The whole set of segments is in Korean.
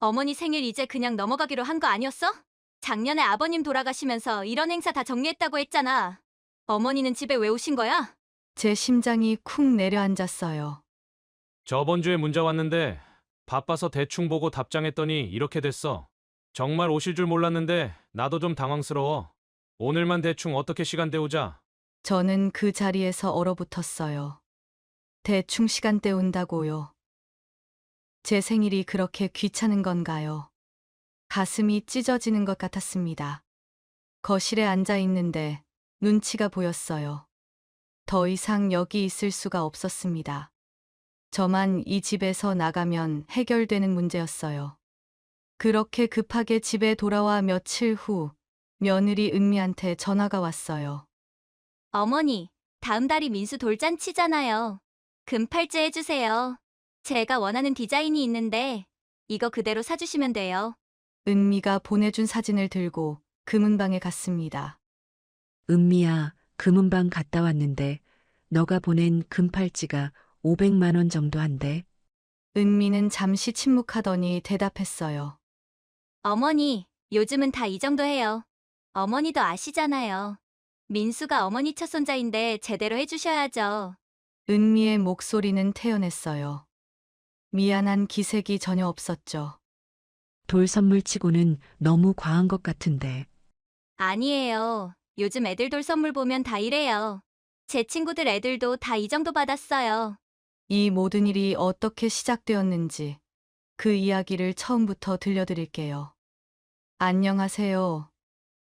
어머니 생일 이제 그냥 넘어가기로 한 거 아니었어? 작년에 아버님 돌아가시면서 이런 행사 다 정리했다고 했잖아. 어머니는 집에 왜 오신 거야? 제 심장이 쿵 내려앉았어요. 저번 주에 문자 왔는데 바빠서 대충 보고 답장했더니 이렇게 됐어. 정말 오실 줄 몰랐는데 나도 좀 당황스러워. 오늘만 대충 어떻게 시간 때우자. 저는 그 자리에서 얼어붙었어요. 대충 시간 때운다고요. 제 생일이 그렇게 귀찮은 건가요? 가슴이 찢어지는 것 같았습니다. 거실에 앉아 있는데 눈치가 보였어요. 더 이상 여기 있을 수가 없었습니다. 저만 이 집에서 나가면 해결되는 문제였어요. 그렇게 급하게 집에 돌아와 며칠 후 며느리 은미한테 전화가 왔어요. 어머니, 다음 달이 민수 돌잔치잖아요. 금팔찌 해주세요. 제가 원하는 디자인이 있는데 이거 그대로 사주시면 돼요. 은미가 보내준 사진을 들고 금은방에 갔습니다. 은미야, 금은방 갔다 왔는데 너가 보낸 금팔찌가 500만 원 정도 한대. 은미는 잠시 침묵하더니 대답했어요. 어머니, 요즘은 다 이 정도 해요. 어머니도 아시잖아요. 민수가 어머니 첫 손자인데 제대로 해주셔야죠. 은미의 목소리는 태연했어요. 미안한 기색이 전혀 없었죠. 돌 선물치고는 너무 과한 것 같은데. 아니에요. 요즘 애들 돌 선물 보면 다 이래요. 제 친구들 애들도 다 이 정도 받았어요. 이 모든 일이 어떻게 시작되었는지 그 이야기를 처음부터 들려드릴게요. 안녕하세요.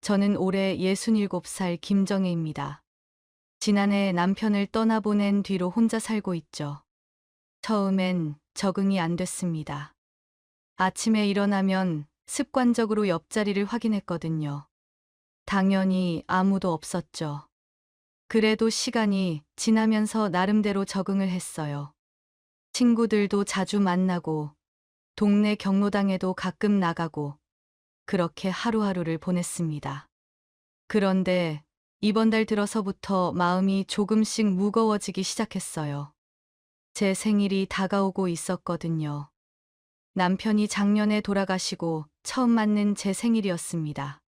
저는 올해 67살 김정혜입니다. 지난해 남편을 떠나보낸 뒤로 혼자 살고 있죠. 처음엔 적응이 안 됐습니다. 아침에 일어나면 습관적으로 옆자리를 확인했거든요. 당연히 아무도 없었죠. 그래도 시간이 지나면서 나름대로 적응을 했어요. 친구들도 자주 만나고, 동네 경로당에도 가끔 나가고, 그렇게 하루하루를 보냈습니다. 그런데 이번 달 들어서부터 마음이 조금씩 무거워지기 시작했어요. 제 생일이 다가오고 있었거든요. 남편이 작년에 돌아가시고 처음 맞는 제 생일이었습니다.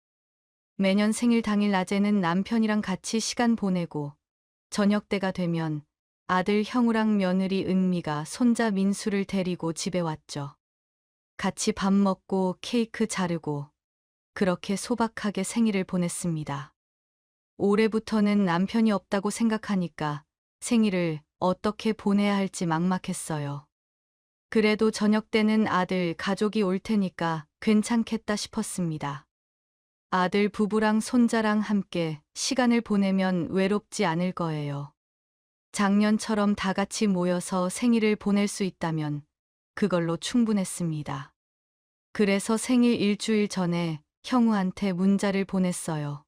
매년 생일 당일 낮에는 남편이랑 같이 시간 보내고 저녁 때가 되면 아들 형우랑 며느리 은미가 손자 민수를 데리고 집에 왔죠. 같이 밥 먹고 케이크 자르고 그렇게 소박하게 생일을 보냈습니다. 올해부터는 남편이 없다고 생각하니까 생일을 어떻게 보내야 할지 막막했어요. 그래도 저녁 때는 아들 가족이 올 테니까 괜찮겠다 싶었습니다. 아들 부부랑 손자랑 함께 시간을 보내면 외롭지 않을 거예요. 작년처럼 다 같이 모여서 생일을 보낼 수 있다면 그걸로 충분했습니다. 그래서 생일 일주일 전에 형우한테 문자를 보냈어요.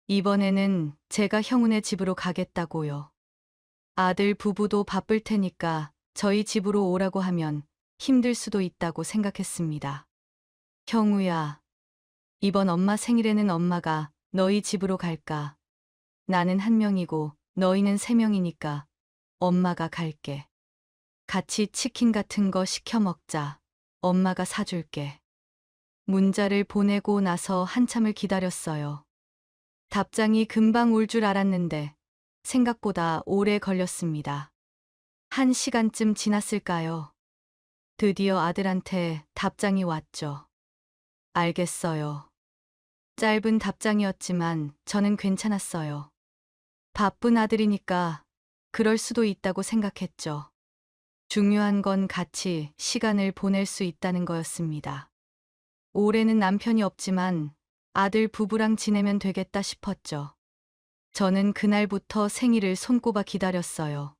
이번에는 제가 형우네 집으로 가겠다고요. 아들 부부도 바쁠 테니까 저희 집으로 오라고 하면 힘들 수도 있다고 생각했습니다. 형우야, 이번 엄마 생일에는 엄마가 너희 집으로 갈까? 나는 한 명이고 너희는 세 명이니까 엄마가 갈게. 같이 치킨 같은 거 시켜 먹자. 엄마가 사줄게. 문자를 보내고 나서 한참을 기다렸어요. 답장이 금방 올 줄 알았는데 생각보다 오래 걸렸습니다. 1시간쯤 지났을까요? 드디어 아들한테 답장이 왔죠. 알겠어요. 짧은 답장이었지만 저는 괜찮았어요. 바쁜 아들이니까 그럴 수도 있다고 생각했죠. 중요한 건 같이 시간을 보낼 수 있다는 거였습니다. 올해는 남편이 없지만 아들 부부랑 지내면 되겠다 싶었죠. 저는 그날부터 생일을 손꼽아 기다렸어요.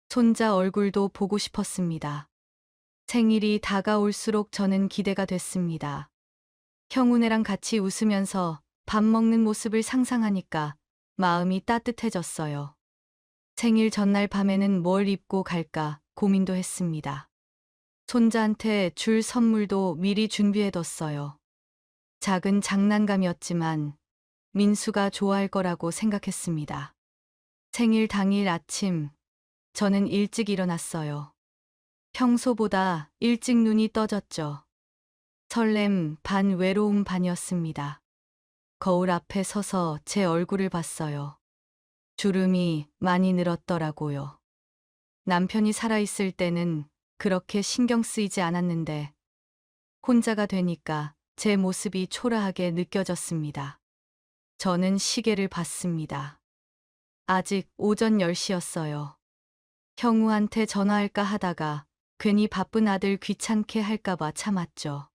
손자 얼굴도 보고 싶었습니다. 생일이 다가올수록 저는 기대가 됐습니다. 형우네랑 같이 웃으면서 밥 먹는 모습을 상상하니까 마음이 따뜻해졌어요. 생일 전날 밤에는 뭘 입고 갈까 고민도 했습니다. 손자한테 줄 선물도 미리 준비해뒀어요. 작은 장난감이었지만 민수가 좋아할 거라고 생각했습니다. 생일 당일 아침, 저는 일찍 일어났어요. 평소보다 일찍 눈이 떠졌죠. 설렘 반 외로움 반이었습니다. 거울 앞에 서서 제 얼굴을 봤어요. 주름이 많이 늘었더라고요. 남편이 살아있을 때는 그렇게 신경 쓰이지 않았는데 혼자가 되니까 제 모습이 초라하게 느껴졌습니다. 저는 시계를 봤습니다. 아직 오전 10시였어요. 형우한테 전화할까 하다가 괜히 바쁜 아들 귀찮게 할까봐 참았죠.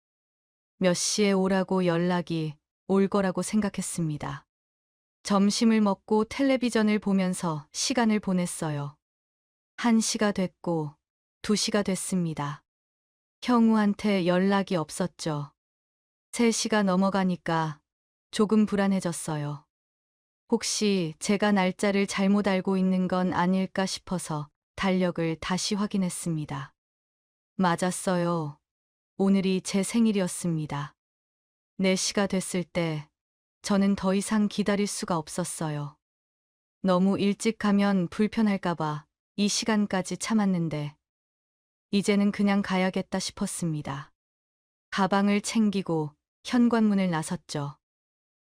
몇 시에 오라고 연락이 올 거라고 생각했습니다. 점심을 먹고 텔레비전을 보면서 시간을 보냈어요. 1시가 됐고 2시가 됐습니다. 형우한테 연락이 없었죠. 3시가 넘어가니까 조금 불안해졌어요. 혹시 제가 날짜를 잘못 알고 있는 건 아닐까 싶어서 달력을 다시 확인했습니다. 맞았어요. 오늘이 제 생일이었습니다. 4시가 됐을 때 저는 더 이상 기다릴 수가 없었어요. 너무 일찍 가면 불편할까봐 이 시간까지 참았는데 이제는 그냥 가야겠다 싶었습니다. 가방을 챙기고 현관문을 나섰죠.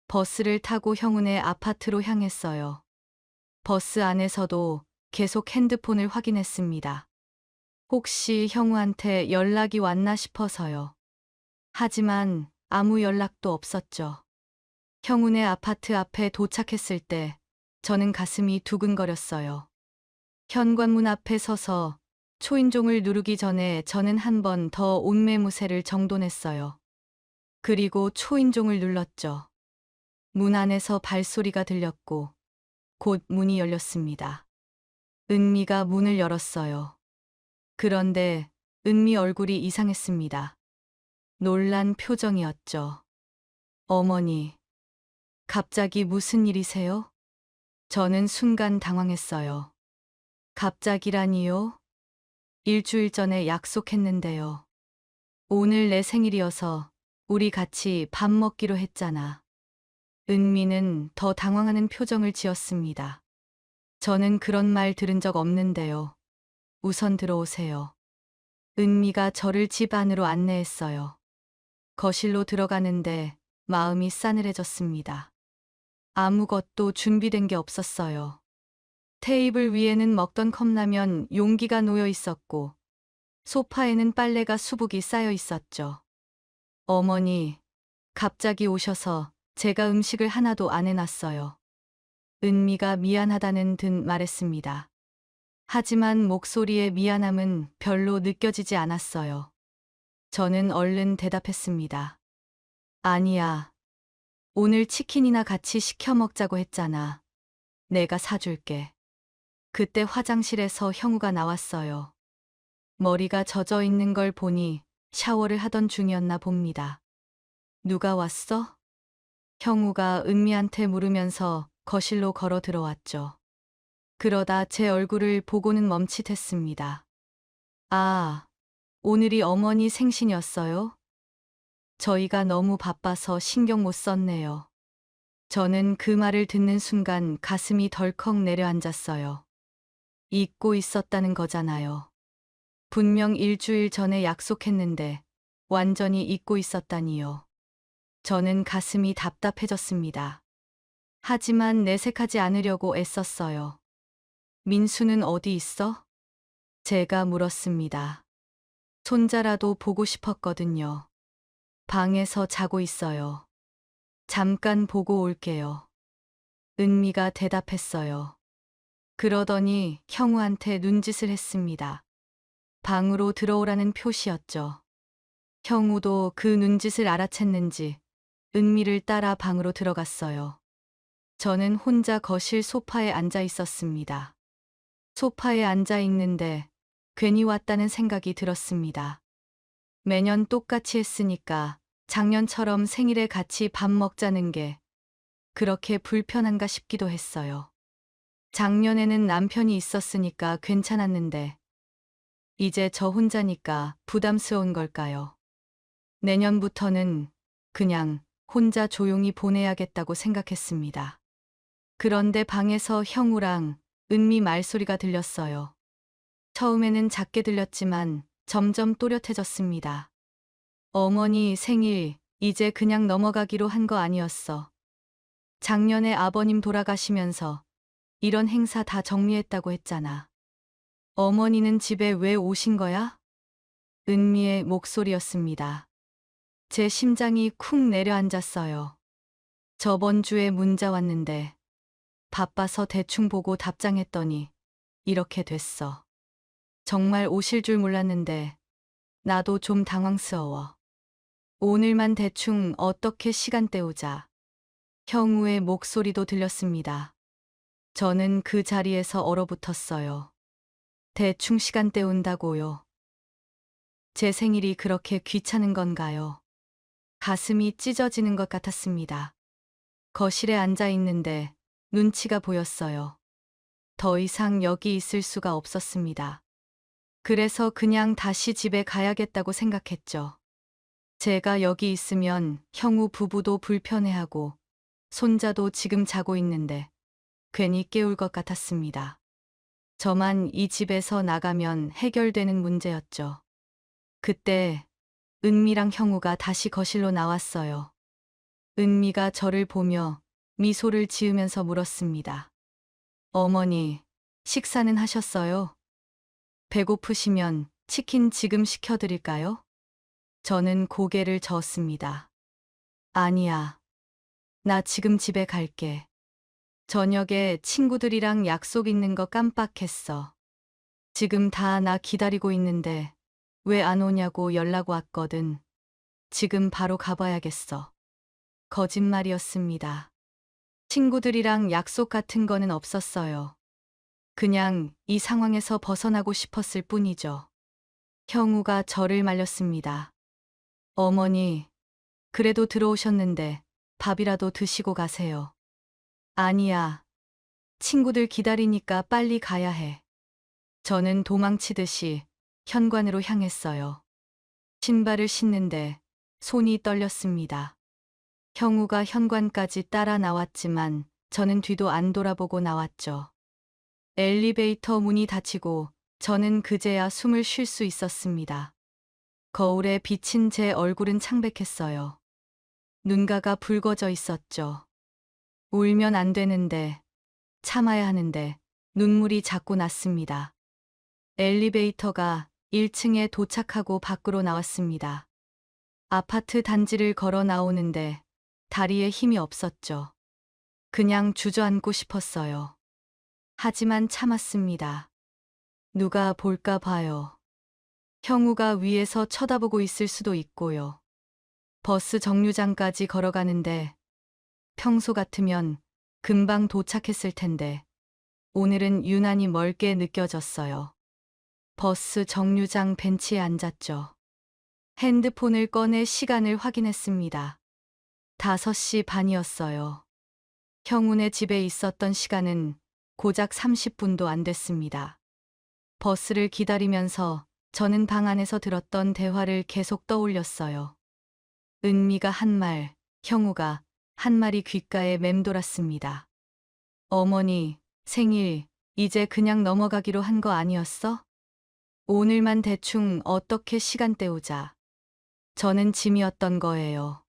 버스를 타고 형우네 아파트로 향했어요. 버스 안에서도 계속 핸드폰을 확인했습니다. 혹시 형우한테 연락이 왔나 싶어서요. 하지만 아무 연락도 없었죠. 형우네 아파트 앞에 도착했을 때 저는 가슴이 두근거렸어요. 현관문 앞에 서서 초인종을 누르기 전에 저는 한 번 더 옷매무새를 정돈했어요. 그리고 초인종을 눌렀죠. 문 안에서 발소리가 들렸고 곧 문이 열렸습니다. 은미가 문을 열었어요. 그런데 은미 얼굴이 이상했습니다. 놀란 표정이었죠. 어머니, 갑자기 무슨 일이세요? 저는 순간 당황했어요. 갑자기라니요? 일주일 전에 약속했는데요. 오늘 내 생일이어서 우리 같이 밥 먹기로 했잖아. 은미는 더 당황하는 표정을 지었습니다. 저는 그런 말 들은 적 없는데요. 우선 들어오세요. 은미가 저를 집 안으로 안내했어요. 거실로 들어가는데 마음이 싸늘해졌습니다. 아무것도 준비된 게 없었어요. 테이블 위에는 먹던 컵라면 용기가 놓여 있었고 소파에는 빨래가 수북이 쌓여 있었죠. 어머니, 갑자기 오셔서 제가 음식을 하나도 안 해놨어요. 은미가 미안하다는 듯 말했습니다. 하지만 목소리의 미안함은 별로 느껴지지 않았어요. 저는 얼른 대답했습니다. 아니야. 오늘 치킨이나 같이 시켜 먹자고 했잖아. 내가 사줄게. 그때 화장실에서 형우가 나왔어요. 머리가 젖어 있는 걸 보니 샤워를 하던 중이었나 봅니다. 누가 왔어? 형우가 은미한테 물으면서 거실로 걸어 들어왔죠. 그러다 제 얼굴을 보고는 멈칫했습니다. 아, 오늘이 어머니 생신이었어요? 저희가 너무 바빠서 신경 못 썼네요. 저는 그 말을 듣는 순간 가슴이 덜컥 내려앉았어요. 잊고 있었다는 거잖아요. 분명 일주일 전에 약속했는데 완전히 잊고 있었다니요. 저는 가슴이 답답해졌습니다. 하지만 내색하지 않으려고 애썼어요. 민수는 어디 있어? 제가 물었습니다. 손자라도 보고 싶었거든요. 방에서 자고 있어요. 잠깐 보고 올게요. 은미가 대답했어요. 그러더니 형우한테 눈짓을 했습니다. 방으로 들어오라는 표시였죠. 형우도 그 눈짓을 알아챘는지 은미를 따라 방으로 들어갔어요. 저는 혼자 거실 소파에 앉아 있었습니다. 소파에 앉아 있는데 괜히 왔다는 생각이 들었습니다. 매년 똑같이 했으니까 작년처럼 생일에 같이 밥 먹자는 게 그렇게 불편한가 싶기도 했어요. 작년에는 남편이 있었으니까 괜찮았는데 이제 저 혼자니까 부담스러운 걸까요? 내년부터는 그냥 혼자 조용히 보내야겠다고 생각했습니다. 그런데 방에서 형우랑 은미 말소리가 들렸어요. 처음에는 작게 들렸지만 점점 또렷해졌습니다. 어머니 생일 이제 그냥 넘어가기로 한 거 아니었어. 작년에 아버님 돌아가시면서 이런 행사 다 정리했다고 했잖아. 어머니는 집에 왜 오신 거야? 은미의 목소리였습니다. 제 심장이 쿵 내려앉았어요. 저번 주에 문자 왔는데 바빠서 대충 보고 답장했더니 이렇게 됐어. 정말 오실 줄 몰랐는데 나도 좀 당황스러워. 오늘만 대충 어떻게 시간 때우자. 형우의 목소리도 들렸습니다. 저는 그 자리에서 얼어붙었어요. 대충 시간 때운다고요. 제 생일이 그렇게 귀찮은 건가요? 가슴이 찢어지는 것 같았습니다. 거실에 앉아 있는데 눈치가 보였어요. 더 이상 여기 있을 수가 없었습니다. 그래서 그냥 다시 집에 가야겠다고 생각했죠. 제가 여기 있으면 형우 부부도 불편해하고 손자도 지금 자고 있는데 괜히 깨울 것 같았습니다. 저만 이 집에서 나가면 해결되는 문제였죠. 그때 은미랑 형우가 다시 거실로 나왔어요. 은미가 저를 보며 미소를 지으면서 물었습니다. 어머니, 식사는 하셨어요? 배고프시면 치킨 지금 시켜드릴까요? 저는 고개를 저었습니다. 아니야. 나 지금 집에 갈게. 저녁에 친구들이랑 약속 있는 거 깜빡했어. 지금 다 나 기다리고 있는데 왜 안 오냐고 연락 왔거든. 지금 바로 가봐야겠어. 거짓말이었습니다. 친구들이랑 약속 같은 거는 없었어요. 그냥 이 상황에서 벗어나고 싶었을 뿐이죠. 형우가 저를 말렸습니다. 어머니, 그래도 들어오셨는데 밥이라도 드시고 가세요. 아니야. 친구들 기다리니까 빨리 가야 해. 저는 도망치듯이 현관으로 향했어요. 신발을 신는데 손이 떨렸습니다. 형우가 현관까지 따라 나왔지만 저는 뒤도 안 돌아보고 나왔죠. 엘리베이터 문이 닫히고 저는 그제야 숨을 쉴 수 있었습니다. 거울에 비친 제 얼굴은 창백했어요. 눈가가 붉어져 있었죠. 울면 안 되는데, 참아야 하는데 눈물이 자꾸 났습니다. 엘리베이터가 1층에 도착하고 밖으로 나왔습니다. 아파트 단지를 걸어 나오는데 다리에 힘이 없었죠. 그냥 주저앉고 싶었어요. 하지만 참았습니다. 누가 볼까 봐요. 형우가 위에서 쳐다보고 있을 수도 있고요. 버스 정류장까지 걸어가는데 평소 같으면 금방 도착했을 텐데 오늘은 유난히 멀게 느껴졌어요. 버스 정류장 벤치에 앉았죠. 핸드폰을 꺼내 시간을 확인했습니다. 5시 반이었어요. 형우네 집에 있었던 시간은 고작 30분도 안 됐습니다. 버스를 기다리면서 저는 방 안에서 들었던 대화를 계속 떠올렸어요. 은미가 한 말, 형우가 한 말이 귓가에 맴돌았습니다. 어머니, 생일, 이제 그냥 넘어가기로 한 거 아니었어? 오늘만 대충 어떻게 시간 때우자. 저는 짐이었던 거예요.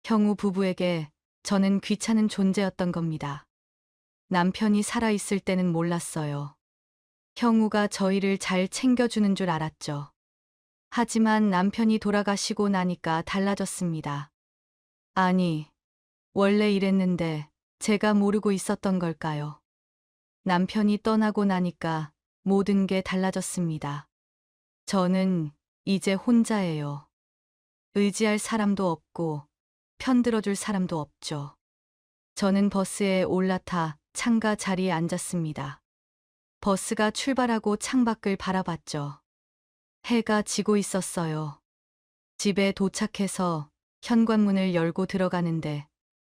형우 부부에게 저는 귀찮은 존재였던 겁니다. 남편이 살아있을 때는 몰랐어요. 형우가 저희를 잘 챙겨주는 줄 알았죠. 하지만 남편이 돌아가시고 나니까 달라졌습니다. 아니, 원래 이랬는데 제가 모르고 있었던 걸까요? 남편이 떠나고 나니까 모든 게 달라졌습니다. 저는 이제 혼자예요. 의지할 사람도 없고 편들어줄 사람도 없죠. 저는 버스에 올라타 창가 자리에 앉았습니다. 버스가 출발하고 창밖을 바라봤죠. 해가 지고 있었어요. 집에 도착해서 현관문을 열고 들어가는데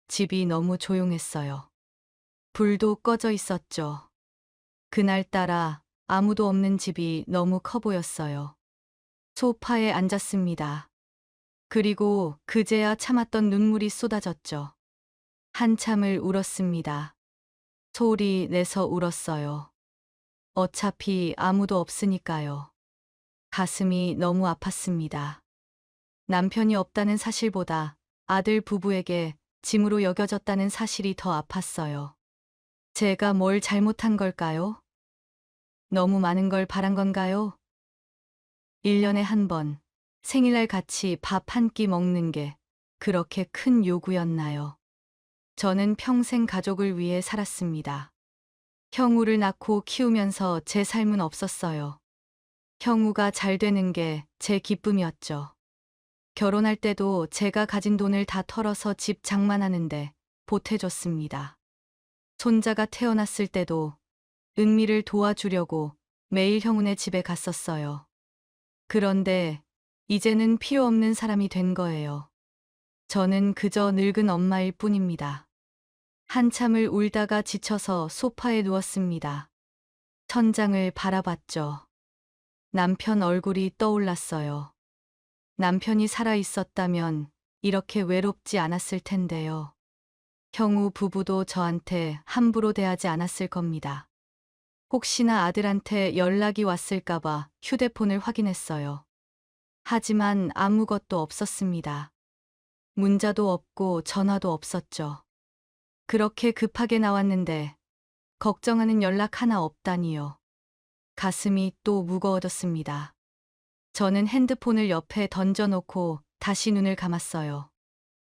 집이 너무 조용했어요. 불도 꺼져 있었죠. 그날따라 아무도 없는 집이 너무 커 보였어요. 소파에 앉았습니다. 그리고 그제야 참았던 눈물이 쏟아졌죠. 한참을 울었습니다. 소리 내서 울었어요. 어차피 아무도 없으니까요. 가슴이 너무 아팠습니다. 남편이 없다는 사실보다 아들 부부에게 짐으로 여겨졌다는 사실이 더 아팠어요. 제가 뭘 잘못한 걸까요? 너무 많은 걸 바란 건가요? 1년에 한 번, 생일날 같이 밥 한 끼 먹는 게 그렇게 큰 요구였나요? 저는 평생 가족을 위해 살았습니다. 형우를 낳고 키우면서 제 삶은 없었어요. 형우가 잘 되는 게 제 기쁨이었죠. 결혼할 때도 제가 가진 돈을 다 털어서 집 장만하는데 보태줬습니다. 손자가 태어났을 때도 은미를 도와주려고 매일 형우네 집에 갔었어요. 그런데 이제는 필요 없는 사람이 된 거예요. 저는 그저 늙은 엄마일 뿐입니다. 한참을 울다가 지쳐서 소파에 누웠습니다. 천장을 바라봤죠. 남편 얼굴이 떠올랐어요. 남편이 살아 있었다면 이렇게 외롭지 않았을 텐데요. 형우 부부도 저한테 함부로 대하지 않았을 겁니다. 혹시나 아들한테 연락이 왔을까봐 휴대폰을 확인했어요. 하지만 아무것도 없었습니다. 문자도 없고 전화도 없었죠. 그렇게 급하게 나왔는데 걱정하는 연락 하나 없다니요. 가슴이 또 무거워졌습니다. 저는 핸드폰을 옆에 던져놓고 다시 눈을 감았어요.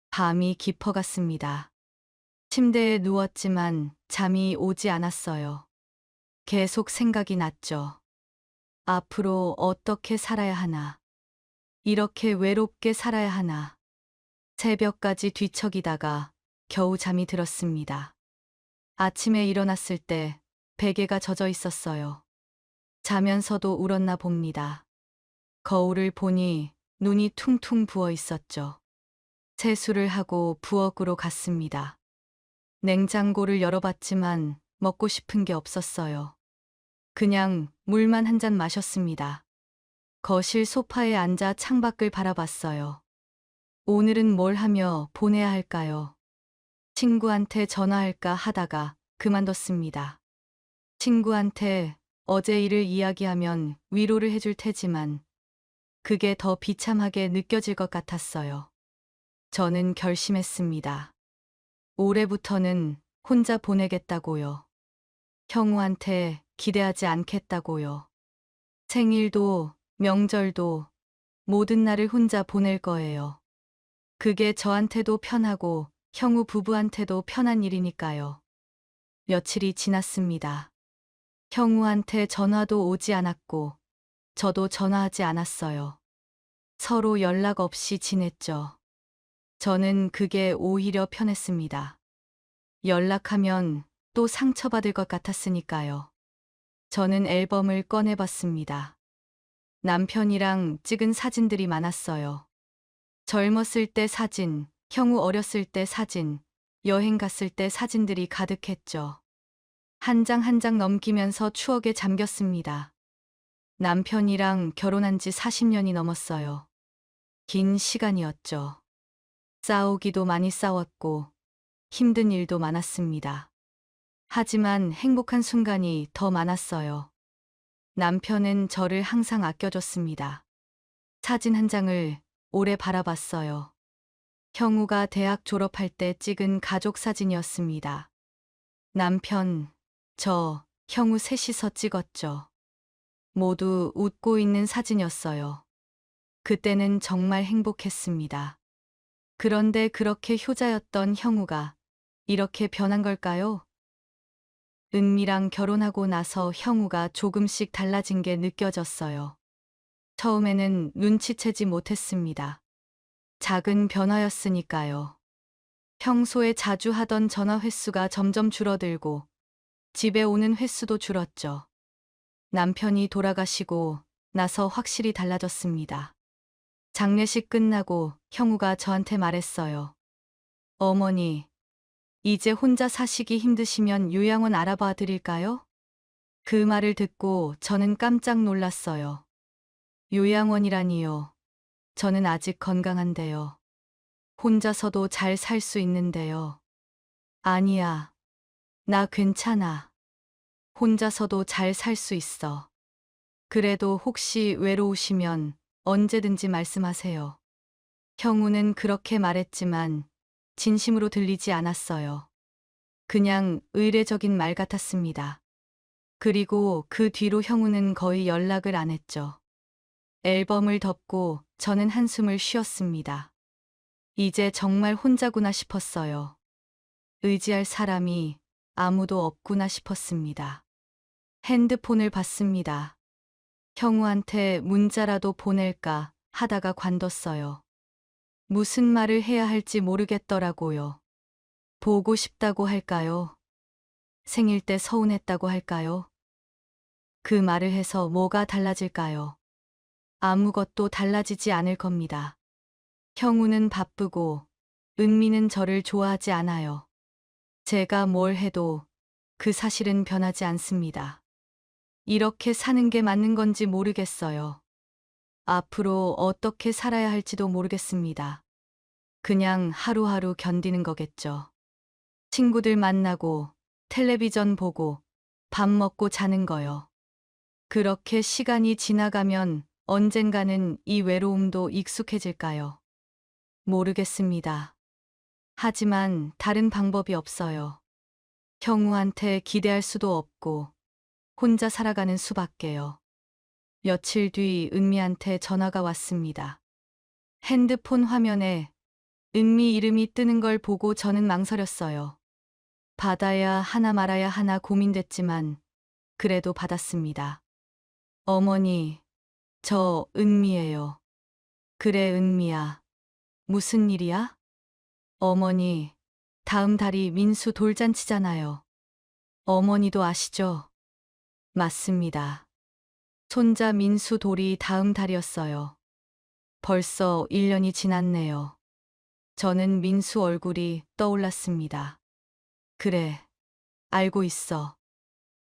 밤이 깊어갔습니다. 침대에 누웠지만 잠이 오지 않았어요. 계속 생각이 났죠. 앞으로 어떻게 살아야 하나. 이렇게 외롭게 살아야 하나. 새벽까지 뒤척이다가 겨우 잠이 들었습니다. 아침에 일어났을 때 베개가 젖어 있었어요. 자면서도 울었나 봅니다. 거울을 보니 눈이 퉁퉁 부어 있었죠. 세수를 하고 부엌으로 갔습니다. 냉장고를 열어봤지만 먹고 싶은 게 없었어요. 그냥 물만 한 잔 마셨습니다. 거실 소파에 앉아 창밖을 바라봤어요. 오늘은 뭘 하며 보내야 할까요? 친구한테 전화할까 하다가 그만뒀습니다. 친구한테 어제 일을 이야기하면 위로를 해줄 테지만 그게 더 비참하게 느껴질 것 같았어요. 저는 결심했습니다. 올해부터는 혼자 보내겠다고요. 형우한테 기대하지 않겠다고요. 생일도 명절도 모든 날을 혼자 보낼 거예요. 그게 저한테도 편하고 형우 부부한테도 편한 일이니까요. 며칠이 지났습니다. 형우한테 전화도 오지 않았고 저도 전화하지 않았어요. 서로 연락 없이 지냈죠. 저는 그게 오히려 편했습니다. 연락하면 또 상처받을 것 같았으니까요. 저는 앨범을 꺼내봤습니다. 남편이랑 찍은 사진들이 많았어요. 젊었을 때 사진, 형우 어렸을 때 사진, 여행 갔을 때 사진들이 가득했죠. 한 장 한 장 넘기면서 추억에 잠겼습니다. 남편이랑 결혼한 지 40년이 넘었어요. 긴 시간이었죠. 싸우기도 많이 싸웠고 힘든 일도 많았습니다. 하지만 행복한 순간이 더 많았어요. 남편은 저를 항상 아껴줬습니다. 사진 한 장을 오래 바라봤어요. 형우가 대학 졸업할 때 찍은 가족 사진이었습니다. 남편, 저, 형우 셋이서 찍었죠. 모두 웃고 있는 사진이었어요. 그때는 정말 행복했습니다. 그런데 그렇게 효자였던 형우가 이렇게 변한 걸까요? 은미랑 결혼하고 나서 형우가 조금씩 달라진 게 느껴졌어요. 처음에는 눈치채지 못했습니다. 작은 변화였으니까요. 평소에 자주 하던 전화 횟수가 점점 줄어들고 집에 오는 횟수도 줄었죠. 남편이 돌아가시고 나서 확실히 달라졌습니다. 장례식 끝나고 형우가 저한테 말했어요. 어머니, 이제 혼자 사시기 힘드시면 요양원 알아봐 드릴까요? 그 말을 듣고 저는 깜짝 놀랐어요. 요양원이라니요. 저는 아직 건강한데요. 혼자서도 잘 살 수 있는데요. 아니야. 나 괜찮아. 혼자서도 잘 살 수 있어. 그래도 혹시 외로우시면 언제든지 말씀하세요. 형우는 그렇게 말했지만 진심으로 들리지 않았어요. 그냥 의례적인 말 같았습니다. 그리고 그 뒤로 형우는 거의 연락을 안 했죠. 앨범을 덮고 저는 한숨을 쉬었습니다. 이제 정말 혼자구나 싶었어요. 의지할 사람이 아무도 없구나 싶었습니다. 핸드폰을 봤습니다. 형우한테 문자라도 보낼까 하다가 관뒀어요. 무슨 말을 해야 할지 모르겠더라고요. 보고 싶다고 할까요? 생일 때 서운했다고 할까요? 그 말을 해서 뭐가 달라질까요? 아무것도 달라지지 않을 겁니다. 형우는 바쁘고 은미는 저를 좋아하지 않아요. 제가 뭘 해도 그 사실은 변하지 않습니다. 이렇게 사는 게 맞는 건지 모르겠어요. 앞으로 어떻게 살아야 할지도 모르겠습니다. 그냥 하루하루 견디는 거겠죠. 친구들 만나고 텔레비전 보고 밥 먹고 자는 거요. 그렇게 시간이 지나가면 언젠가는 이 외로움도 익숙해질까요? 모르겠습니다. 하지만 다른 방법이 없어요. 형우한테 기대할 수도 없고 혼자 살아가는 수밖에요. 며칠 뒤 은미한테 전화가 왔습니다. 핸드폰 화면에 은미 이름이 뜨는 걸 보고 저는 망설였어요. 받아야 하나 말아야 하나 고민됐지만 그래도 받았습니다. 어머니, 저 은미예요. 그래, 은미야. 무슨 일이야? 어머니, 다음 달이 민수 돌잔치잖아요. 어머니도 아시죠? 맞습니다. 손자 민수 돌이 다음 달이었어요. 벌써 1년이 지났네요. 저는 민수 얼굴이 떠올랐습니다. 그래, 알고 있어.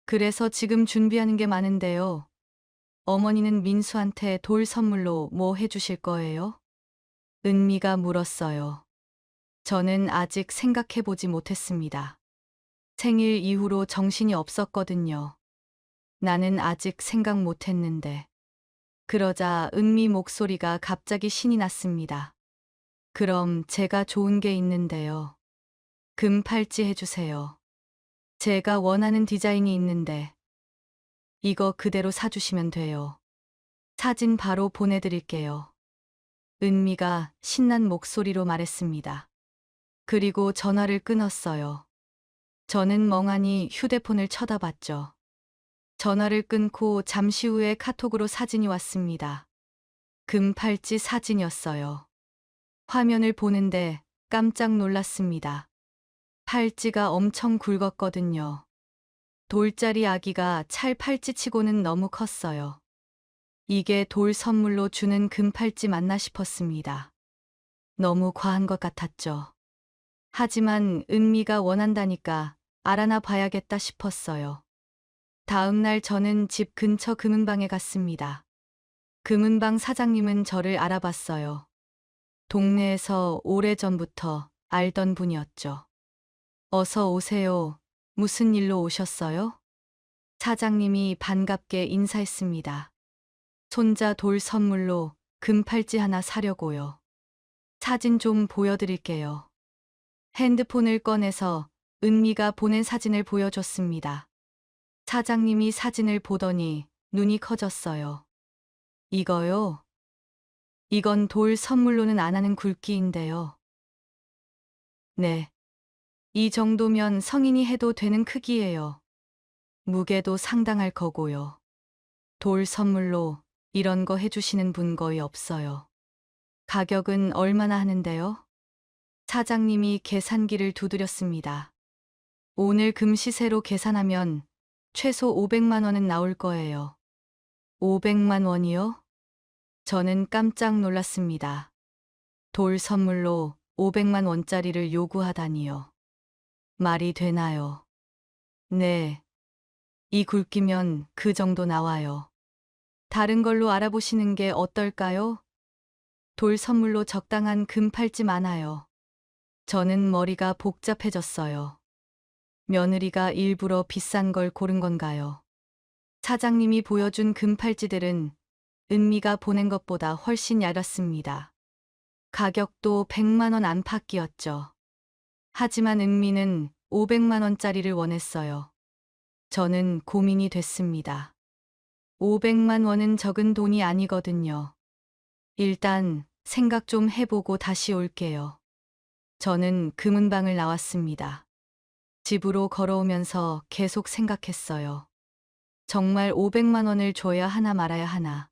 그래서 지금 준비하는 게 많은데요. 어머니는 민수한테 돌 선물로 뭐 해주실 거예요? 은미가 물었어요. 저는 아직 생각해보지 못했습니다. 생일 이후로 정신이 없었거든요. 나는 아직 생각 못했는데. 그러자 은미 목소리가 갑자기 신이 났습니다. 그럼 제가 좋은 게 있는데요. 금 팔찌 해주세요. 제가 원하는 디자인이 있는데 이거 그대로 사주시면 돼요. 사진 바로 보내드릴게요. 은미가 신난 목소리로 말했습니다. 그리고 전화를 끊었어요. 저는 멍하니 휴대폰을 쳐다봤죠. 전화를 끊고 잠시 후에 카톡으로 사진이 왔습니다. 금 팔찌 사진이었어요. 화면을 보는데 깜짝 놀랐습니다. 팔찌가 엄청 굵었거든요. 돌짜리 아기가 찰 팔찌치고는 너무 컸어요. 이게 돌 선물로 주는 금팔찌 맞나 싶었습니다. 너무 과한 것 같았죠. 하지만 은미가 원한다니까 알아나 봐야겠다 싶었어요. 다음 날 저는 집 근처 금은방에 갔습니다. 금은방 사장님은 저를 알아봤어요. 동네에서 오래전부터 알던 분이었죠. 어서 오세요. 무슨 일로 오셨어요? 사장님이 반갑게 인사했습니다. 손자 돌 선물로 금팔찌 하나 사려고요. 사진 좀 보여드릴게요. 핸드폰을 꺼내서 은미가 보낸 사진을 보여줬습니다. 사장님이 사진을 보더니 눈이 커졌어요. 이거요? 이건 돌 선물로는 안 하는 굵기인데요. 네. 이 정도면 성인이 해도 되는 크기예요. 무게도 상당할 거고요. 돌 선물로 이런 거 해주시는 분 거의 없어요. 가격은 얼마나 하는데요? 사장님이 계산기를 두드렸습니다. 오늘 금 시세로 계산하면 최소 500만 원은 나올 거예요. 500만 원이요? 저는 깜짝 놀랐습니다. 돌 선물로 500만 원짜리를 요구하다니요. 말이 되나요? 네. 이 굵기면 그 정도 나와요. 다른 걸로 알아보시는 게 어떨까요? 돌 선물로 적당한 금 팔찌 많아요. 저는 머리가 복잡해졌어요. 며느리가 일부러 비싼 걸 고른 건가요? 사장님이 보여준 금 팔찌들은 은미가 보낸 것보다 훨씬 얇았습니다. 가격도 100만 원 안팎이었죠. 하지만 은미는 500만 원짜리를 원했어요. 저는 고민이 됐습니다. 500만 원은 적은 돈이 아니거든요. 일단 생각 좀 해보고 다시 올게요. 저는 금은방을 나왔습니다. 집으로 걸어오면서 계속 생각했어요. 정말 500만 원을 줘야 하나 말아야 하나.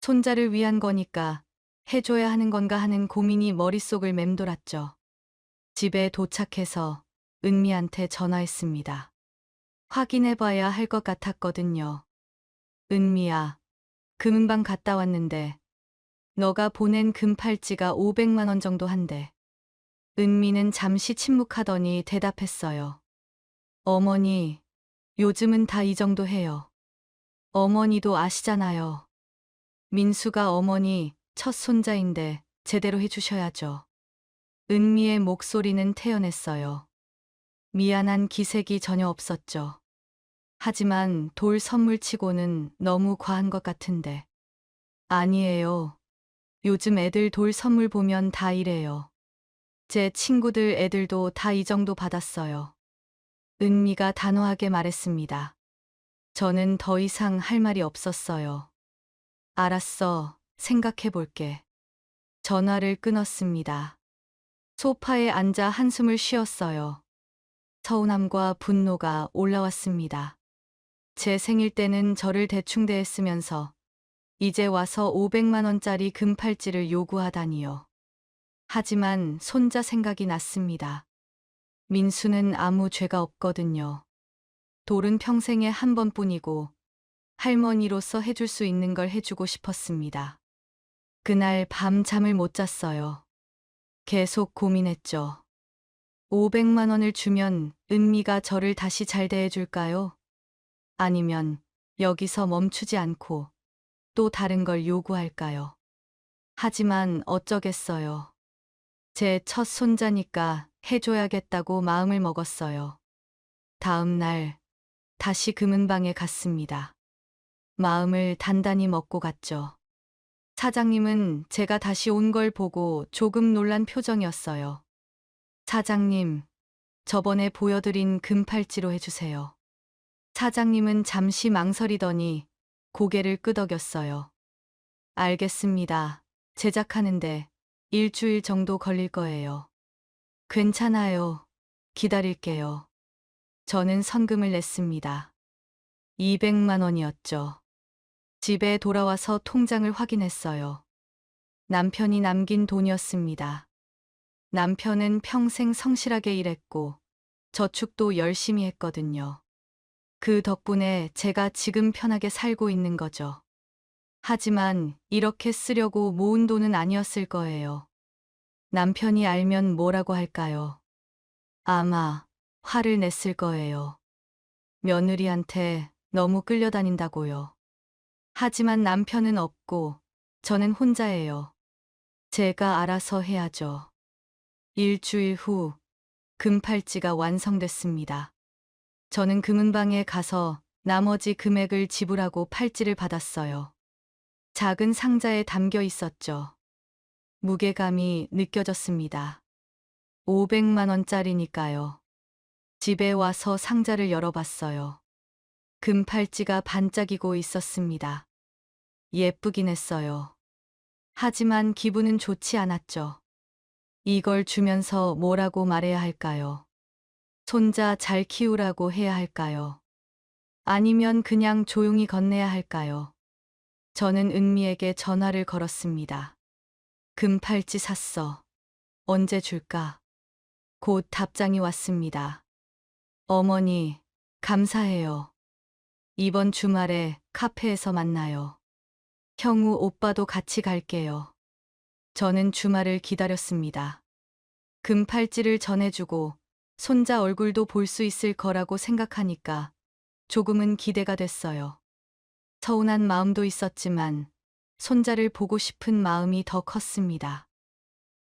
손자를 위한 거니까 해줘야 하는 건가 하는 고민이 머릿속을 맴돌았죠. 집에 도착해서 은미한테 전화했습니다. 확인해봐야 할 것 같았거든요. 은미야, 금은방 갔다 왔는데 너가 보낸 금팔찌가 500만 원 정도 한대. 은미는 잠시 침묵하더니 대답했어요. 어머니, 요즘은 다 이 정도 해요. 어머니도 아시잖아요. 민수가 어머니 첫 손자인데 제대로 해주셔야죠. 은미의 목소리는 태연했어요. 미안한 기색이 전혀 없었죠. 하지만 돌 선물치고는 너무 과한 것 같은데. 아니에요. 요즘 애들 돌 선물 보면 다 이래요. 제 친구들 애들도 다 이 정도 받았어요. 은미가 단호하게 말했습니다. 저는 더 이상 할 말이 없었어요. 알았어, 생각해 볼게. 전화를 끊었습니다. 소파에 앉아 한숨을 쉬었어요. 서운함과 분노가 올라왔습니다. 제 생일 때는 저를 대충 대했으면서 이제 와서 500만 원짜리 금팔찌를 요구하다니요. 하지만 손자 생각이 났습니다. 민수는 아무 죄가 없거든요. 돌은 평생에 한 번뿐이고 할머니로서 해줄 수 있는 걸 해주고 싶었습니다. 그날 밤 잠을 못 잤어요. 계속 고민했죠. 500만 원을 주면 은미가 저를 다시 잘 대해줄까요? 아니면 여기서 멈추지 않고 또 다른 걸 요구할까요? 하지만 어쩌겠어요. 제 첫 손자니까 해줘야겠다고 마음을 먹었어요. 다음 날 다시 금은방에 갔습니다. 마음을 단단히 먹고 갔죠. 사장님은 제가 다시 온 걸 보고 조금 놀란 표정이었어요. 사장님, 저번에 보여드린 금팔찌로 해주세요. 사장님은 잠시 망설이더니 고개를 끄덕였어요. 알겠습니다. 제작하는데 일주일 정도 걸릴 거예요. 괜찮아요. 기다릴게요. 저는 선금을 냈습니다. 200만 원이었죠. 집에 돌아와서 통장을 확인했어요. 남편이 남긴 돈이었습니다. 남편은 평생 성실하게 일했고 저축도 열심히 했거든요. 그 덕분에 제가 지금 편하게 살고 있는 거죠. 하지만 이렇게 쓰려고 모은 돈은 아니었을 거예요. 남편이 알면 뭐라고 할까요? 아마 화를 냈을 거예요. 며느리한테 너무 끌려다닌다고요. 하지만 남편은 없고 저는 혼자예요. 제가 알아서 해야죠. 일주일 후 금팔찌가 완성됐습니다. 저는 금은방에 가서 나머지 금액을 지불하고 팔찌를 받았어요. 작은 상자에 담겨 있었죠. 무게감이 느껴졌습니다. 500만 원짜리니까요. 집에 와서 상자를 열어봤어요. 금팔찌가 반짝이고 있었습니다. 예쁘긴 했어요. 하지만 기분은 좋지 않았죠. 이걸 주면서 뭐라고 말해야 할까요? 손자 잘 키우라고 해야 할까요? 아니면 그냥 조용히 건네야 할까요? 저는 은미에게 전화를 걸었습니다. 금팔찌 샀어. 언제 줄까? 곧 답장이 왔습니다. 어머니, 감사해요. 이번 주말에 카페에서 만나요. 형우 오빠도 같이 갈게요. 저는 주말을 기다렸습니다. 금팔찌를 전해주고 손자 얼굴도 볼 수 있을 거라고 생각하니까 조금은 기대가 됐어요. 서운한 마음도 있었지만 손자를 보고 싶은 마음이 더 컸습니다.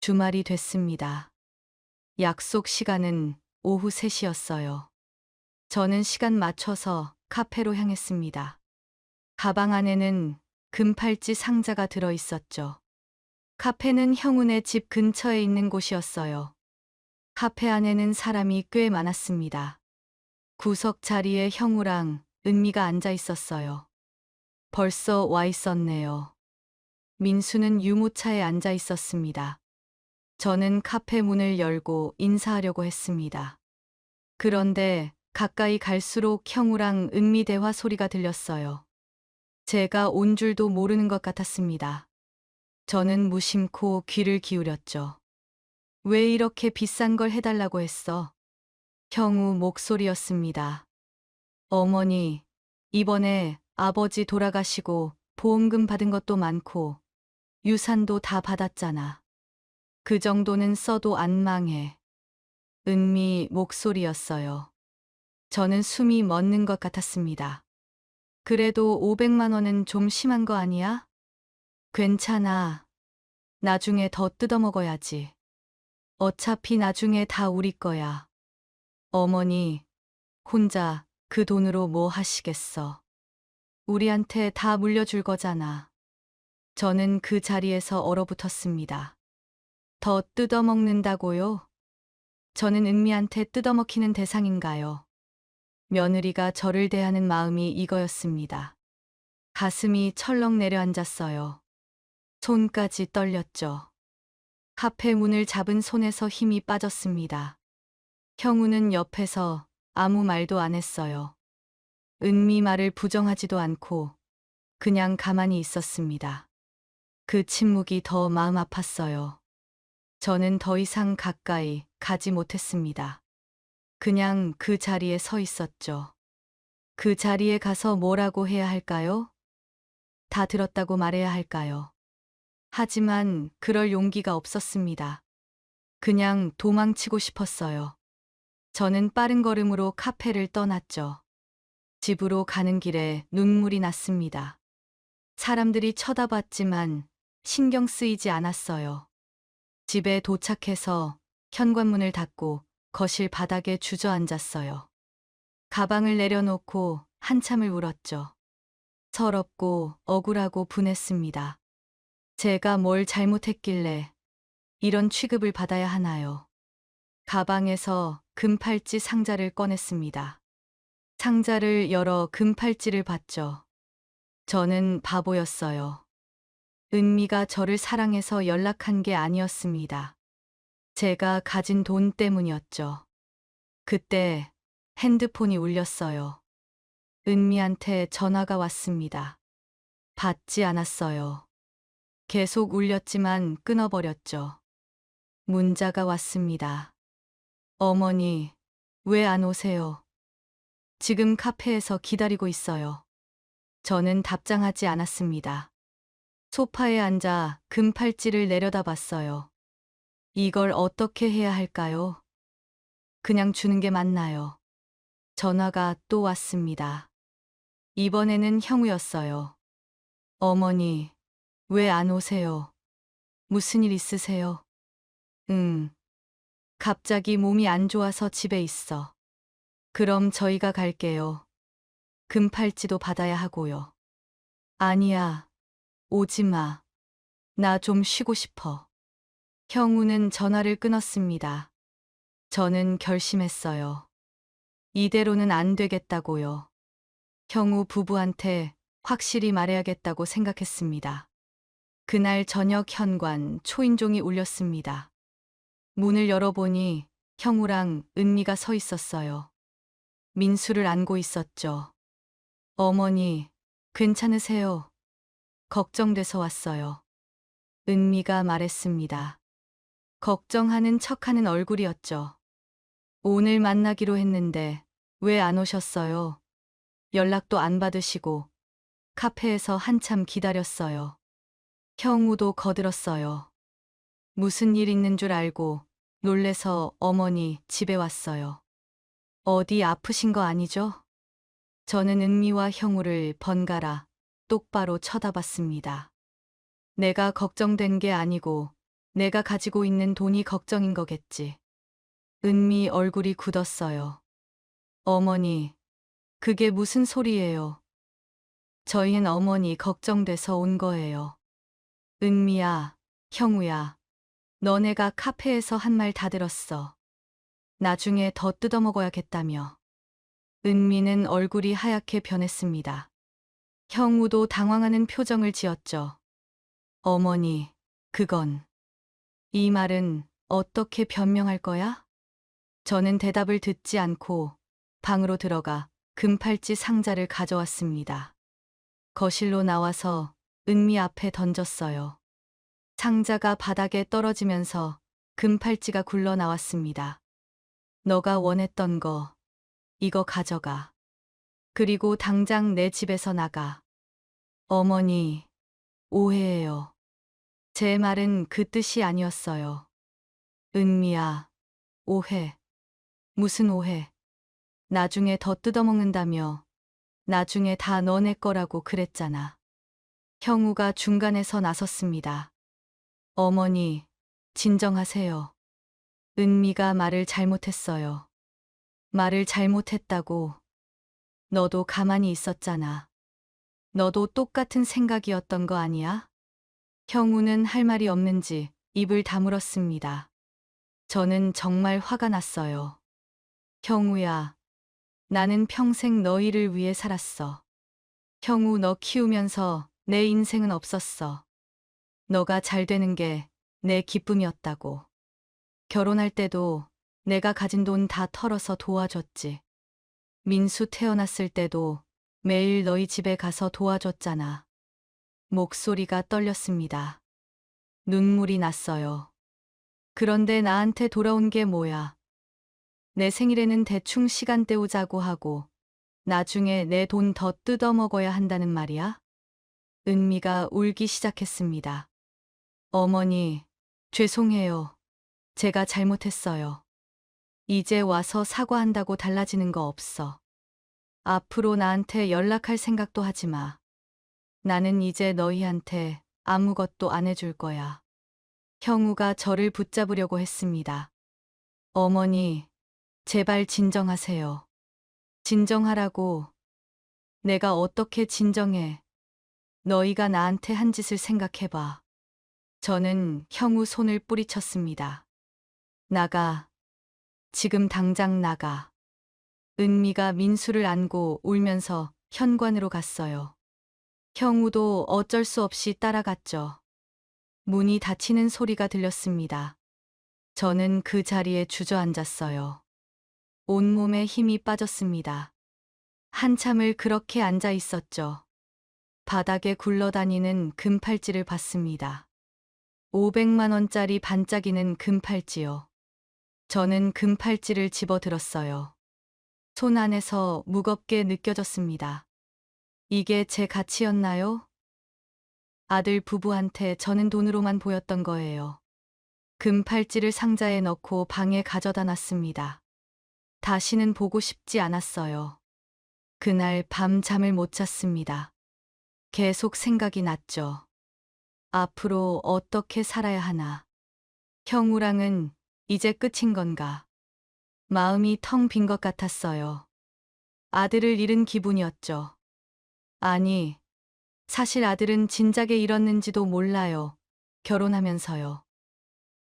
주말이 됐습니다. 약속 시간은 오후 3시였어요. 저는 시간 맞춰서 카페로 향했습니다. 가방 안에는 금팔찌 상자가 들어 있었죠. 카페는 형훈의 집 근처에 있는 곳이었어요. 카페 안에는 사람이 꽤 많았습니다. 구석 자리에 형우랑 은미가 앉아 있었어요. 벌써 와 있었네요. 민수는 유모차에 앉아 있었습니다. 저는 카페 문을 열고 인사하려고 했습니다. 그런데 가까이 갈수록 형우랑 은미 대화 소리가 들렸어요. 제가 온 줄도 모르는 것 같았습니다. 저는 무심코 귀를 기울였죠. 왜 이렇게 비싼 걸 해달라고 했어? 형우 목소리였습니다. 어머니, 이번에 아버지 돌아가시고 보험금 받은 것도 많고 유산도 다 받았잖아. 그 정도는 써도 안 망해. 은미 목소리였어요. 저는 숨이 멎는 것 같았습니다. 그래도 500만 원은 좀 심한 거 아니야? 괜찮아. 나중에 더 뜯어먹어야지. 어차피 나중에 다 우리 거야. 어머니, 혼자 그 돈으로 뭐 하시겠어? 우리한테 다 물려줄 거잖아. 저는 그 자리에서 얼어붙었습니다. 더 뜯어먹는다고요? 저는 은미한테 뜯어먹히는 대상인가요? 며느리가 저를 대하는 마음이 이거였습니다. 가슴이 철렁 내려앉았어요. 손까지 떨렸죠. 카페 문을 잡은 손에서 힘이 빠졌습니다. 형우는 옆에서 아무 말도 안 했어요. 은미 말을 부정하지도 않고 그냥 가만히 있었습니다. 그 침묵이 더 마음 아팠어요. 저는 더 이상 가까이 가지 못했습니다. 그냥 그 자리에 서 있었죠. 그 자리에 가서 뭐라고 해야 할까요? 다 들었다고 말해야 할까요? 하지만 그럴 용기가 없었습니다. 그냥 도망치고 싶었어요. 저는 빠른 걸음으로 카페를 떠났죠. 집으로 가는 길에 눈물이 났습니다. 사람들이 쳐다봤지만 신경 쓰이지 않았어요. 집에 도착해서 현관문을 닫고 거실 바닥에 주저앉았어요. 가방을 내려놓고 한참을 울었죠. 서럽고 억울하고 분했습니다. 제가 뭘 잘못했길래 이런 취급을 받아야 하나요? 가방에서 금팔찌 상자를 꺼냈습니다. 상자를 열어 금팔찌를 봤죠. 저는 바보였어요. 은미가 저를 사랑해서 연락한 게 아니었습니다. 제가 가진 돈 때문이었죠. 그때 핸드폰이 울렸어요. 은미한테 전화가 왔습니다. 받지 않았어요. 계속 울렸지만 끊어버렸죠. 문자가 왔습니다. 어머니, 왜 안 오세요? 지금 카페에서 기다리고 있어요. 저는 답장하지 않았습니다. 소파에 앉아 금팔찌를 내려다봤어요. 이걸 어떻게 해야 할까요? 그냥 주는 게 맞나요? 전화가 또 왔습니다. 이번에는 형우였어요. 어머니, 왜 안 오세요? 무슨 일 있으세요? 갑자기 몸이 안 좋아서 집에 있어. 그럼 저희가 갈게요. 금팔찌도 받아야 하고요. 아니야, 오지 마. 나 좀 쉬고 싶어. 형우는 전화를 끊었습니다. 저는 결심했어요. 이대로는 안 되겠다고요. 형우 부부한테 확실히 말해야겠다고 생각했습니다. 그날 저녁 현관 초인종이 울렸습니다. 문을 열어보니 형우랑 은미가 서 있었어요. 민수를 안고 있었죠. 어머니, 괜찮으세요? 걱정돼서 왔어요. 은미가 말했습니다. 걱정하는 척하는 얼굴이었죠. 오늘 만나기로 했는데 왜 안 오셨어요? 연락도 안 받으시고 카페에서 한참 기다렸어요. 형우도 거들었어요. 무슨 일 있는 줄 알고 놀래서 어머니 집에 왔어요. 어디 아프신 거 아니죠? 저는 은미와 형우를 번갈아 똑바로 쳐다봤습니다. 내가 걱정된 게 아니고 내가 가지고 있는 돈이 걱정인 거겠지. 은미 얼굴이 굳었어요. 어머니, 그게 무슨 소리예요? 저희는 어머니 걱정돼서 온 거예요. 은미야, 형우야, 너네가 카페에서 한 말 다 들었어. 나중에 더 뜯어먹어야겠다며. 은미는 얼굴이 하얗게 변했습니다. 형우도 당황하는 표정을 지었죠. 어머니, 그건. 이 말은 어떻게 변명할 거야? 저는 대답을 듣지 않고 방으로 들어가 금팔찌 상자를 가져왔습니다. 거실로 나와서 은미 앞에 던졌어요. 상자가 바닥에 떨어지면서 금팔찌가 굴러 나왔습니다. 너가 원했던 거, 이거 가져가. 그리고 당장 내 집에서 나가. 어머니, 오해해요. 제 말은 그 뜻이 아니었어요. 은미야, 오해. 무슨 오해? 나중에 더 뜯어먹는다며. 나중에 다 너네 거라고 그랬잖아. 형우가 중간에서 나섰습니다. 어머니, 진정하세요. 은미가 말을 잘못했어요. 말을 잘못했다고. 너도 가만히 있었잖아. 너도 똑같은 생각이었던 거 아니야? 형우는 할 말이 없는지 입을 다물었습니다. 저는 정말 화가 났어요. 형우야, 나는 평생 너희를 위해 살았어. 형우 너 키우면서 내 인생은 없었어. 너가 잘 되는 게 내 기쁨이었다고. 결혼할 때도 내가 가진 돈 다 털어서 도와줬지. 민수 태어났을 때도 매일 너희 집에 가서 도와줬잖아. 목소리가 떨렸습니다. 눈물이 났어요. 그런데 나한테 돌아온 게 뭐야? 내 생일에는 대충 시간 때우자고 하고 나중에 내 돈 더 뜯어먹어야 한다는 말이야? 은미가 울기 시작했습니다. 어머니, 죄송해요. 제가 잘못했어요. 이제 와서 사과한다고 달라지는 거 없어. 앞으로 나한테 연락할 생각도 하지 마. 나는 이제 너희한테 아무것도 안 해줄 거야. 형우가 저를 붙잡으려고 했습니다. 어머니, 제발 진정하세요. 진정하라고. 내가 어떻게 진정해. 너희가 나한테 한 짓을 생각해봐. 저는 형우 손을 뿌리쳤습니다. 나가. 지금 당장 나가. 은미가 민수를 안고 울면서 현관으로 갔어요. 형우도 어쩔 수 없이 따라갔죠. 문이 닫히는 소리가 들렸습니다. 저는 그 자리에 주저앉았어요. 온몸에 힘이 빠졌습니다. 한참을 그렇게 앉아 있었죠. 바닥에 굴러다니는 금팔찌를 봤습니다. 500만 원짜리 반짝이는 금팔찌요. 저는 금팔찌를 집어들었어요. 손 안에서 무겁게 느껴졌습니다. 이게 제 가치였나요? 아들 부부한테 저는 돈으로만 보였던 거예요. 금팔찌를 상자에 넣고 방에 가져다 놨습니다. 다시는 보고 싶지 않았어요. 그날 밤 잠을 못 잤습니다. 계속 생각이 났죠. 앞으로 어떻게 살아야 하나. 형우랑은 이제 끝인 건가. 마음이 텅 빈 것 같았어요. 아들을 잃은 기분이었죠. 아니, 사실 아들은 진작에 잃었는지도 몰라요. 결혼하면서요.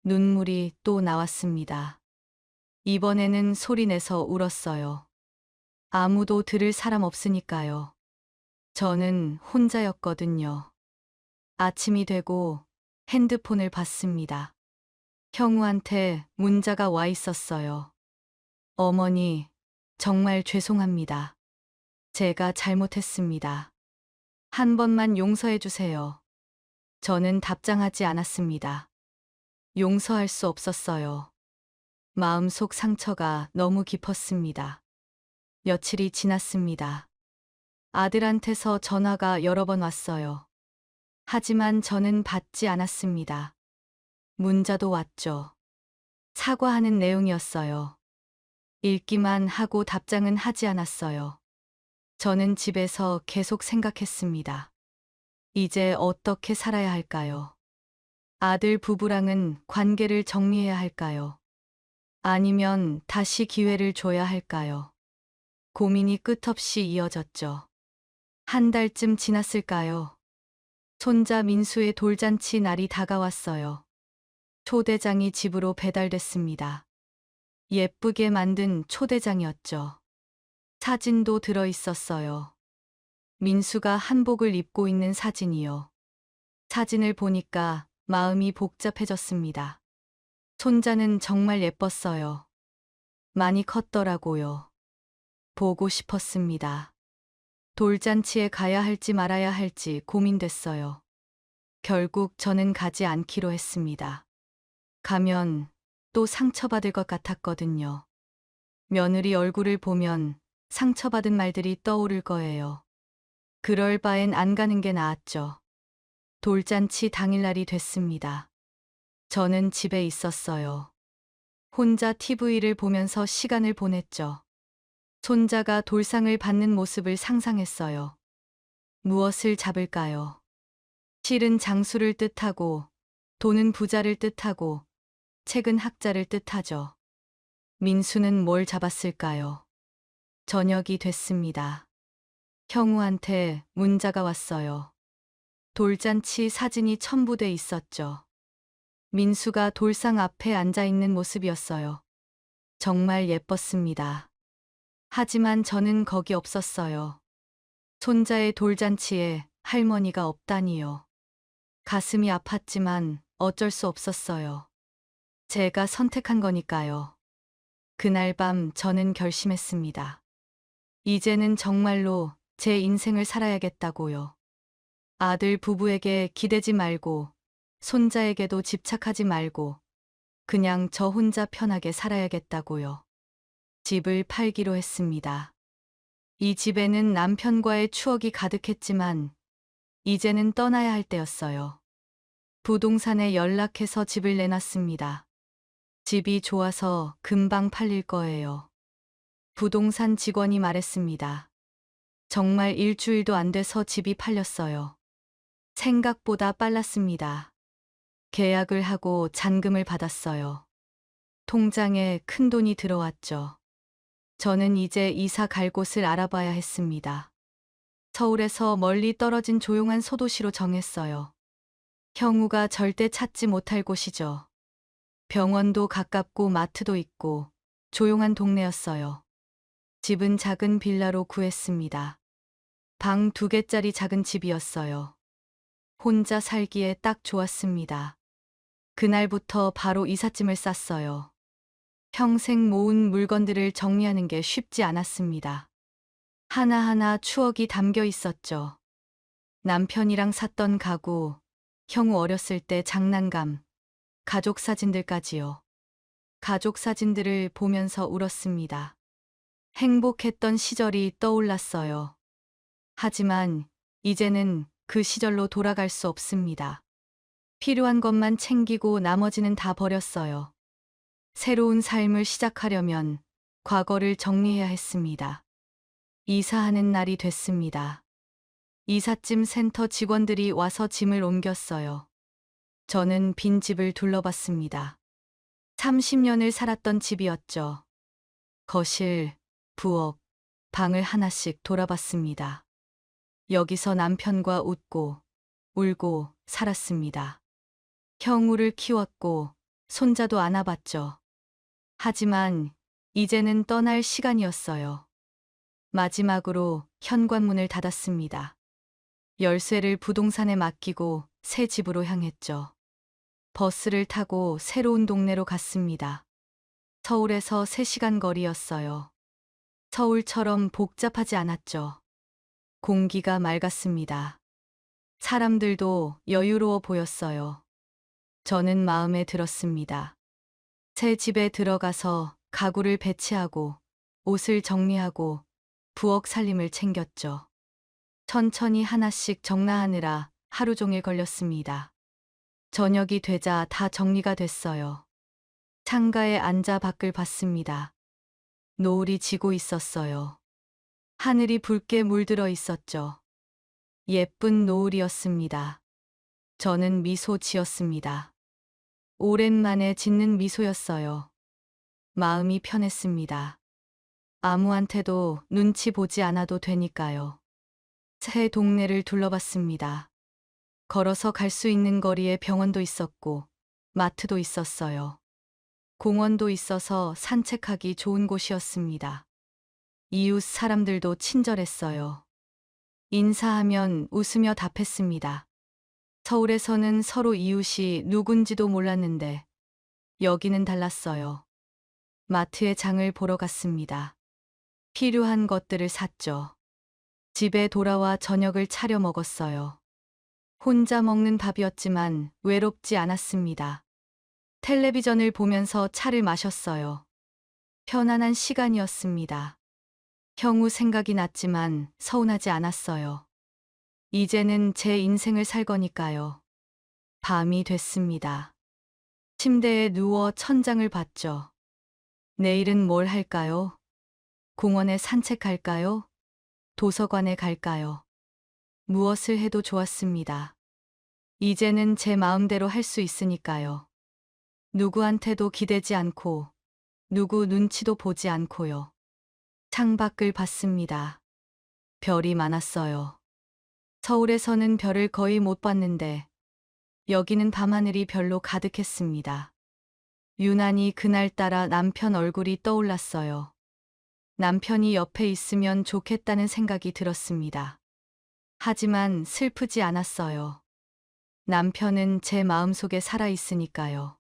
눈물이 또 나왔습니다. 이번에는 소리내서 울었어요. 아무도 들을 사람 없으니까요. 저는 혼자였거든요. 아침이 되고 핸드폰을 봤습니다. 형우한테 문자가 와 있었어요. 어머니, 정말 죄송합니다. 제가 잘못했습니다. 한 번만 용서해 주세요. 저는 답장하지 않았습니다. 용서할 수 없었어요. 마음속 상처가 너무 깊었습니다. 며칠이 지났습니다. 아들한테서 전화가 여러 번 왔어요. 하지만 저는 받지 않았습니다. 문자도 왔죠. 사과하는 내용이었어요. 읽기만 하고 답장은 하지 않았어요. 저는 집에서 계속 생각했습니다. 이제 어떻게 살아야 할까요? 아들 부부랑은 관계를 정리해야 할까요? 아니면 다시 기회를 줘야 할까요? 고민이 끝없이 이어졌죠. 한 달쯤 지났을까요? 손자 민수의 돌잔치 날이 다가왔어요. 초대장이 집으로 배달됐습니다. 예쁘게 만든 초대장이었죠. 사진도 들어 있었어요. 민수가 한복을 입고 있는 사진이요. 사진을 보니까 마음이 복잡해졌습니다. 손자는 정말 예뻤어요. 많이 컸더라고요. 보고 싶었습니다. 돌잔치에 가야 할지 말아야 할지 고민됐어요. 결국 저는 가지 않기로 했습니다. 가면 또 상처받을 것 같았거든요. 며느리 얼굴을 보면 상처받은 말들이 떠오를 거예요. 그럴 바엔 안 가는 게 나았죠. 돌잔치 당일날이 됐습니다. 저는 집에 있었어요. 혼자 TV를 보면서 시간을 보냈죠. 손자가 돌상을 받는 모습을 상상했어요. 무엇을 잡을까요? 실은 장수를 뜻하고, 돈은 부자를 뜻하고, 책은 학자를 뜻하죠. 민수는 뭘 잡았을까요? 저녁이 됐습니다. 형우한테 문자가 왔어요. 돌잔치 사진이 첨부돼 있었죠. 민수가 돌상 앞에 앉아 있는 모습이었어요. 정말 예뻤습니다. 하지만 저는 거기 없었어요. 손자의 돌잔치에 할머니가 없다니요. 가슴이 아팠지만 어쩔 수 없었어요. 제가 선택한 거니까요. 그날 밤 저는 결심했습니다. 이제는 정말로 제 인생을 살아야겠다고요. 아들 부부에게 기대지 말고, 손자에게도 집착하지 말고, 그냥 저 혼자 편하게 살아야겠다고요. 집을 팔기로 했습니다. 이 집에는 남편과의 추억이 가득했지만, 이제는 떠나야 할 때였어요. 부동산에 연락해서 집을 내놨습니다. 집이 좋아서 금방 팔릴 거예요. 부동산 직원이 말했습니다. 정말 일주일도 안 돼서 집이 팔렸어요. 생각보다 빨랐습니다. 계약을 하고 잔금을 받았어요. 통장에 큰 돈이 들어왔죠. 저는 이제 이사 갈 곳을 알아봐야 했습니다. 서울에서 멀리 떨어진 조용한 소도시로 정했어요. 형우가 절대 찾지 못할 곳이죠. 병원도 가깝고 마트도 있고 조용한 동네였어요. 집은 작은 빌라로 구했습니다. 방 2개짜리 작은 집이었어요. 혼자 살기에 딱 좋았습니다. 그날부터 바로 이삿짐을 쌌어요. 평생 모은 물건들을 정리하는 게 쉽지 않았습니다. 하나하나 추억이 담겨 있었죠. 남편이랑 샀던 가구, 형우 어렸을 때 장난감, 가족 사진들까지요. 가족 사진들을 보면서 울었습니다. 행복했던 시절이 떠올랐어요. 하지만 이제는 그 시절로 돌아갈 수 없습니다. 필요한 것만 챙기고 나머지는 다 버렸어요. 새로운 삶을 시작하려면 과거를 정리해야 했습니다. 이사하는 날이 됐습니다. 이삿짐 센터 직원들이 와서 짐을 옮겼어요. 저는 빈 집을 둘러봤습니다. 30년을 살았던 집이었죠. 거실, 부엌, 방을 하나씩 돌아봤습니다. 여기서 남편과 웃고, 울고 살았습니다. 형우를 키웠고, 손자도 안아봤죠. 하지만 이제는 떠날 시간이었어요. 마지막으로 현관문을 닫았습니다. 열쇠를 부동산에 맡기고 새 집으로 향했죠. 버스를 타고 새로운 동네로 갔습니다. 서울에서 3시간 거리였어요. 서울처럼 복잡하지 않았죠. 공기가 맑았습니다. 사람들도 여유로워 보였어요. 저는 마음에 들었습니다. 새 집에 들어가서 가구를 배치하고 옷을 정리하고 부엌 살림을 챙겼죠. 천천히 하나씩 정리하느라 하루 종일 걸렸습니다. 저녁이 되자 다 정리가 됐어요. 창가에 앉아 밖을 봤습니다. 노을이 지고 있었어요. 하늘이 붉게 물들어 있었죠. 예쁜 노을이었습니다. 저는 미소 지었습니다. 오랜만에 짓는 미소였어요. 마음이 편했습니다. 아무한테도 눈치 보지 않아도 되니까요. 새 동네를 둘러봤습니다. 걸어서 갈 수 있는 거리에 병원도 있었고, 마트도 있었어요. 공원도 있어서 산책하기 좋은 곳이었습니다. 이웃 사람들도 친절했어요. 인사하면 웃으며 답했습니다. 서울에서는 서로 이웃이 누군지도 몰랐는데, 여기는 달랐어요. 마트에 장을 보러 갔습니다. 필요한 것들을 샀죠. 집에 돌아와 저녁을 차려 먹었어요. 혼자 먹는 밥이었지만 외롭지 않았습니다. 텔레비전을 보면서 차를 마셨어요. 편안한 시간이었습니다. 형우 생각이 났지만 서운하지 않았어요. 이제는 제 인생을 살 거니까요. 밤이 됐습니다. 침대에 누워 천장을 봤죠. 내일은 뭘 할까요? 공원에 산책할까요? 도서관에 갈까요? 무엇을 해도 좋았습니다. 이제는 제 마음대로 할 수 있으니까요. 누구한테도 기대지 않고, 누구 눈치도 보지 않고요. 창밖을 봤습니다. 별이 많았어요. 서울에서는 별을 거의 못 봤는데, 여기는 밤하늘이 별로 가득했습니다. 유난히 그날따라 남편 얼굴이 떠올랐어요. 남편이 옆에 있으면 좋겠다는 생각이 들었습니다. 하지만 슬프지 않았어요. 남편은 제 마음속에 살아있으니까요.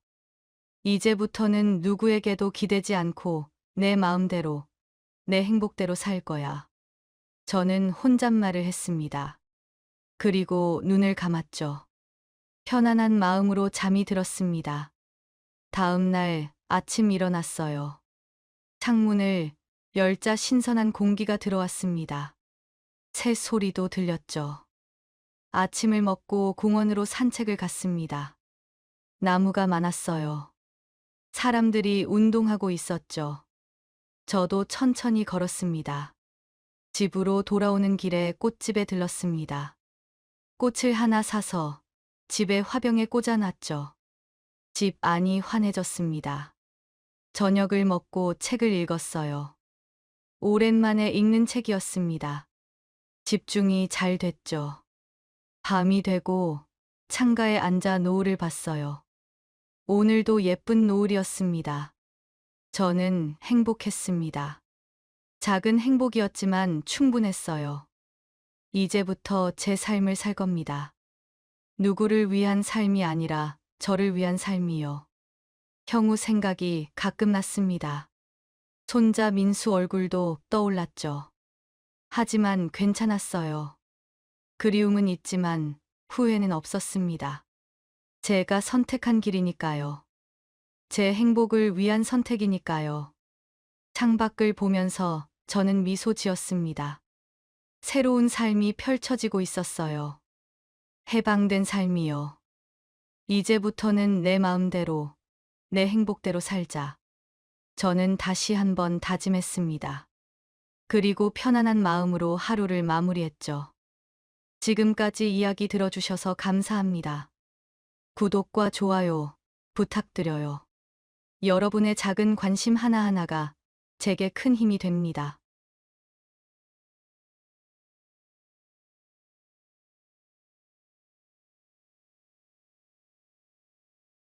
이제부터는 누구에게도 기대지 않고 내 마음대로, 내 행복대로 살 거야. 저는 혼잣말을 했습니다. 그리고 눈을 감았죠. 편안한 마음으로 잠이 들었습니다. 다음 날 아침 일어났어요. 창문을 열자 신선한 공기가 들어왔습니다. 새 소리도 들렸죠. 아침을 먹고 공원으로 산책을 갔습니다. 나무가 많았어요. 사람들이 운동하고 있었죠. 저도 천천히 걸었습니다. 집으로 돌아오는 길에 꽃집에 들렀습니다. 꽃을 하나 사서 집에 화병에 꽂아놨죠. 집 안이 환해졌습니다. 저녁을 먹고 책을 읽었어요. 오랜만에 읽는 책이었습니다. 집중이 잘 됐죠. 밤이 되고 창가에 앉아 노을을 봤어요. 오늘도 예쁜 노을이었습니다. 저는 행복했습니다. 작은 행복이었지만 충분했어요. 이제부터 제 삶을 살 겁니다. 누구를 위한 삶이 아니라 저를 위한 삶이요. 형우 생각이 가끔 났습니다. 손자 민수 얼굴도 떠올랐죠. 하지만 괜찮았어요. 그리움은 있지만 후회는 없었습니다. 제가 선택한 길이니까요. 제 행복을 위한 선택이니까요. 창밖을 보면서 저는 미소 지었습니다. 새로운 삶이 펼쳐지고 있었어요. 해방된 삶이요. 이제부터는 내 마음대로, 내 행복대로 살자. 저는 다시 한번 다짐했습니다. 그리고 편안한 마음으로 하루를 마무리했죠. 지금까지 이야기 들어주셔서 감사합니다. 구독과 좋아요 부탁드려요. 여러분의 작은 관심 하나하나가 제게 큰 힘이 됩니다.